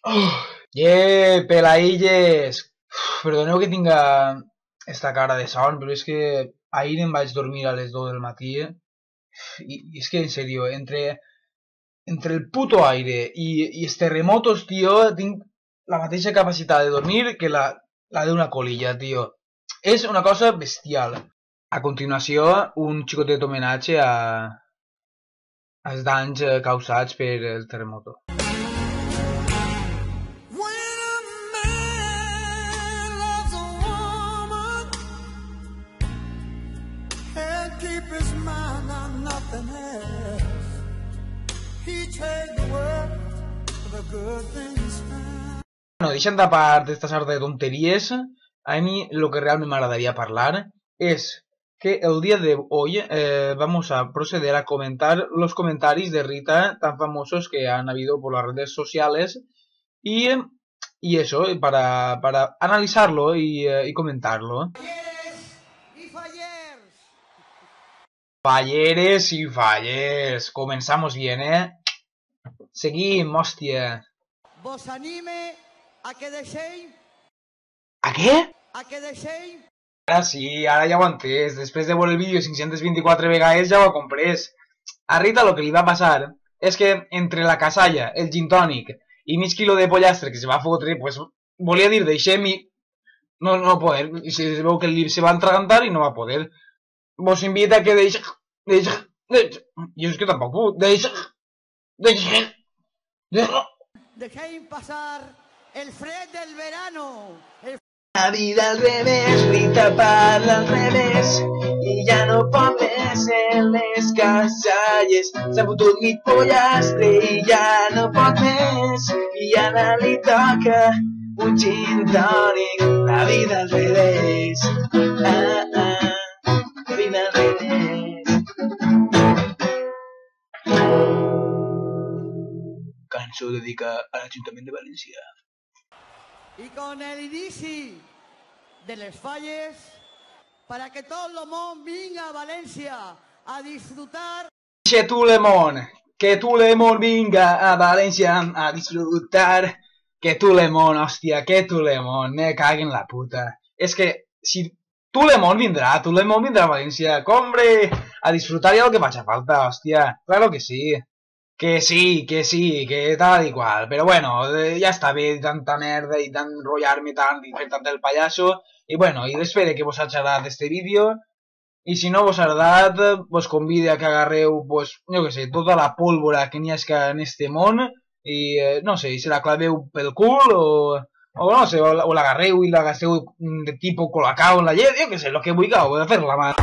Oh, pelailles! Perdoneu que tinga esta cara de son, però és que ahir em vaig dormir a les 2 del matí i és que, en serio, entre el puto aire i els terremotos, tio, tinc la mateixa capacitat de dormir que la d'una colilla, tio. És una cosa bestial. A continuació, un xicotet homenatge als danys causats per el terremoto. Keep his mind on nothing else. He take the world for the good things found. Bueno, deixant de part esta sarta de tonteries, a mí lo que realmente me agradaría hablar es que el día de hoy vamos a proceder a comentar los comentarios de Rita tan famosos que han habido por las redes sociales y eso, para analizarlo y comentarlo. Falleres y fallers. Comenzamos bien, ¿eh? Seguim, hòstia. Vos anime a que deixeu... A què? A que deixeu... Ara sí, ara ja ho he entès. Després de veure el vídeo 524 vegades ja ho he comprès. A Rita lo que li va passar és que entre la casalla, el gin tònic i mig quilo de pollastre que se va fotre, pues volia dir deixem i... No poder. I se veu que el llibre se va entragantar i no va poder. Vos invita a que deixeu... Jo és que tampoc puc. Dejéis pasar el fred del verano. La vida al revés, Rita parla al revés i ja no pot més en les casalles. S'ha fotut mig pollastre i ja no pot més i ara li toca un gin tònic. La vida al revés. La vida al revés. Cançó dedicada a l'Ajuntament de València. Y con el inici de les falles, para que todo el món vinga a València a disfrutar. Que tu le món vinga a València a disfrutar. Que tu le món, hòstia, que tu le món, me cago en la puta. És que si tu le món vindrà a València, hombre, a disfrutar ya lo que faci falta, hòstia, claro que sí. Que sí, que tal y cual. Pero bueno, ya está bé tanta merda i tant enrotllar-me tant i fer tant el pallasso. I bueno, i espero que vos hagi agradat este vídeo. I si no vos ha agradat, vos convido a que agarreu, pues, jo que sé, tota la pólvora que n'hi ha en este món i, no sé, i se la claveu pel cul o no sé, o l'agarreu i la gasteu de tipus colacao en la llet, jo que sé, lo que vulgueu, fer la mà.